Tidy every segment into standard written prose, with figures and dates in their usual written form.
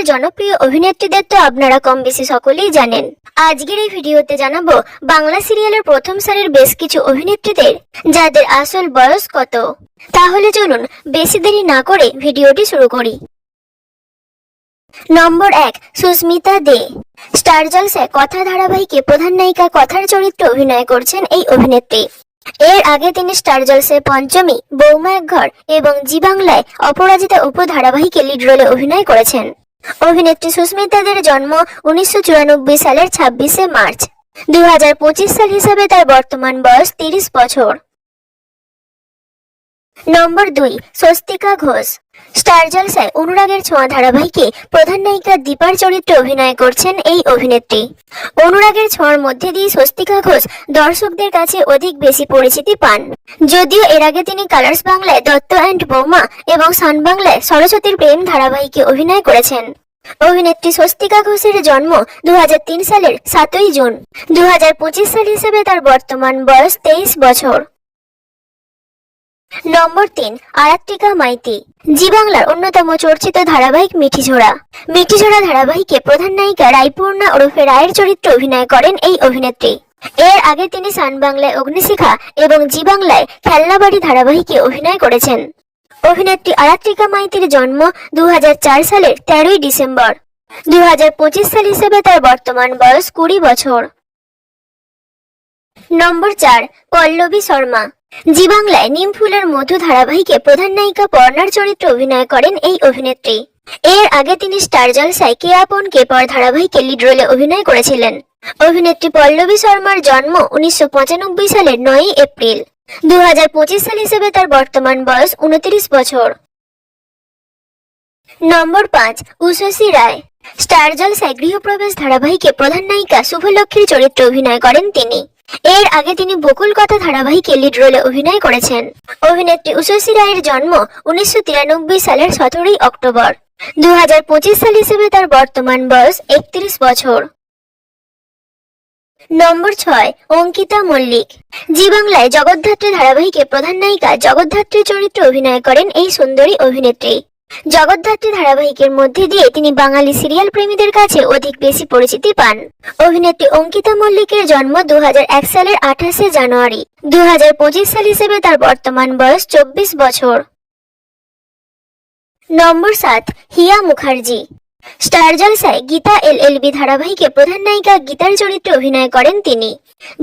সিরিয়ালের জনপ্রিয় অভিনেত্রীদের তো আপনারা কম বেশি সকলেই জানেন। আজকের এই ভিডিওতে জানাবো বাংলা সিরিয়ালের প্রথম সারির বেশ কিছু অভিনেত্রীদের যাদের আসল বয়স কত। তাহলে চলুন বেশি দেরি না করে ভিডিওটি শুরু করি। নম্বর 1, সুস্মিতা দে। স্টার জলসায় কথা ধারাবাহিকে প্রধান নায়িকা কথার চরিত্রে অভিনয় করছেন এই অভিনেত্রী। এর আগে তিনি স্টার জলসায় পঞ্চমী, বৌমা এক ঘর এবং জি বাংলায় অপরাজিতা উপ ধারাবাহিকে লিড রোলে অভিনয় করেছেন। অভিনেত্রী সুস্মিতা দের জন্ম 1994 সালের 26শে মার্চ। 2025 সাল হিসাবে তার বর্তমান বয়স 30 বছর। নম্বর 2, স্বস্তিকা ঘোষ। স্টার জলসায় অনুরাগের ছোঁয়া ধারাবাহিকে প্রধান নায়িকা দীপার চরিত্রে অভিনয় করছেন এই অভিনেত্রী। অনুরাগের ছোঁয়ার মধ্যে দিয়ে স্বস্তিকা ঘোষ দর্শকদের কাছে অধিক বেশি পরিচিতি পান। যদিও এর আগে তিনি কালার্স বাংলায় দত্ত অ্যান্ড বৌমা এবং সান বাংলায় সরস্বতীর প্রেম ধারাবাহিকে অভিনয় করেছেন। অভিনেত্রী স্বস্তিকা ঘোষের জন্ম 2003 সালের 7ই জুন। 2025 সাল হিসেবে তার বর্তমান বয়স 23 বছর। নম্বর 3, আরাত্রিকা মাইতি। জি বাংলার অন্যতম চর্চিত ধারাবাহিক মিঠিঝোড়া ধারাবাহিকে প্রধান নায়িকা রায়পূর্ণা ওরফে রায়ের চরিত্রে অভিনয় করেন এই অভিনেত্রী। এর আগে তিনি সান বাংলায় অগ্নিশিখা এবং জি বাংলায় খেলনাবাড়ি ধারাবাহিকে অভিনয় করেছেন। অভিনেত্রী আরাত্রিকা মাইতির জন্ম 2004 সালের 13ই ডিসেম্বর। 2025 সাল হিসেবে তার বর্তমান বয়স 20 বছর। নম্বর 4, পল্লবী শর্মা। জি বাংলায় নিম ফুলের মধু ধারাবাহিকে প্রধান নায়িকা পর্ণার চরিত্রে অভিনয় করেন এই অভিনেত্রী। এর আগে তিনি স্টার জলসায় কে আপন কে পর ধারাবাহিকে লিড রোলে অভিনয় করেছিলেন। অভিনেত্রী পল্লবী শর্মার জন্ম 1995 সালের 9ই এপ্রিল। 2025 সাল হিসেবে তার বর্তমান বয়স 29 বছর। নম্বর 5, উষসী রায়। স্টার জলসায় গৃহপ্রবেশ ধারাবাহিকে প্রধান নায়িকা শুভলক্ষ্মীর চরিত্রে অভিনয় করেন তিনি। এর আগে তিনি বকুল কথা ধারাবাহিকে লিড রোলে অভিনয় করেছেন। অভিনেত্রী উষসী রায়ের জন্ম 1993 সালের 17ই অক্টোবর। 2025 সাল হিসেবে তার বর্তমান বয়স 31 বছর। নম্বর 6, অঙ্কিতা মল্লিক। জি বাংলায় জগদ্ধাত্রী ধারাবাহিকে প্রধান নায়িকা জগদ্ধাত্রীর চরিত্রে অভিনয় করেন এই সুন্দরী অভিনেত্রী। জগদ্ধাত্রী ধারাবাহিকের মধ্যে দিয়ে তিনি বাঙালি সিরিয়াল প্রেমীদের কাছে অধিক বেশি পরিচিতি পান। অভিনেত্রী অঙ্কিতা মল্লিকের জন্ম 2001 সালের 28শে জানুয়ারি। 2025 সাল হিসেবে তার বর্তমান বয়স 24 বছর। নম্বর 7, হিয়া মুখার্জি। স্টার জলসায় গীতা LLB ধারাবাহিকে প্রধান নায়িকা গীতার চরিত্রে অভিনয় করেন তিনি।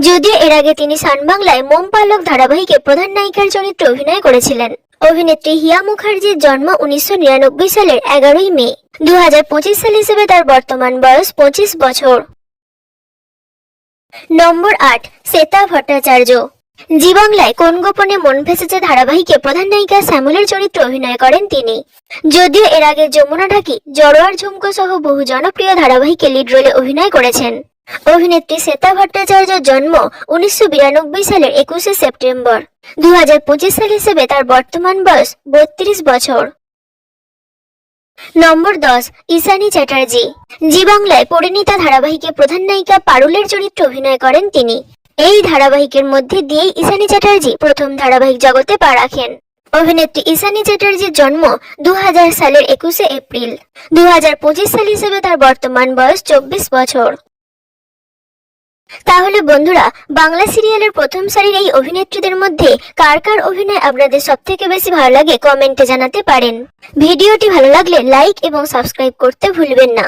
যদিও এর আগে তিনি সান বাংলায় মোম পালক ধারাবাহিকে প্রধান নায়িকার চরিত্রে অভিনয় করেছিলেন। অভিনেত্রী হিয়া মুখার্জির জন্ম 1999 সালের 11ই মে। 2025 সাল হিসেবে তার বর্তমান বয়স 25 বছর। নম্বর 8, শ্বেতা ভট্টাচার্য। জি বাংলায় কোন গোপনে মন ভেসেছে ধারাবাহিকে প্রধান নায়িকা শ্যামলের চরিত্রে অভিনয় করেন তিনি। যদিও এর আগে যমুনা ঢাকি, জড়োয়ার ঝুমকো সহ বহু জনপ্রিয় ধারাবাহিকে লিড রোলে অভিনয় করেছেন। অভিনেত্রী শ্বেতা ভট্টাচার্যের জন্ম 1992 সালের 21শে সেপ্টেম্বর। 2025 সাল হিসেবে তার বর্তমান বয়স 32 বছর। নম্বর 10, ঈশানী চ্যাটার্জি। জি বাংলায় পরিণীতা ধারাবাহিকে প্রধান নায়িকা পারুলের চরিত্রে অভিনয় করেন তিনি। এই ধারাবাহিকের মধ্যে দিয়েই ঈশানী চ্যাটার্জি প্রথম ধারাবাহিক জগতে পা রাখেন। অভিনেত্রী ঈশানী চ্যাটার্জির জন্ম 2000 সালের 21শে এপ্রিল। 2025 সাল হিসেবে তার বর্তমান বয়স 24 বছর। তাহলে বন্ধুরা, বাংলা সিরিয়ালের প্রথম সারির এই অভিনেত্রীদের মধ্যে কার কার অভিনয় আপনাদের সবথেকে বেশি ভালো লাগে কমেন্টে জানাতে পারেন। ভিডিওটি ভালো লাগলে লাইক এবং সাবস্ক্রাইব করতে ভুলবেন না।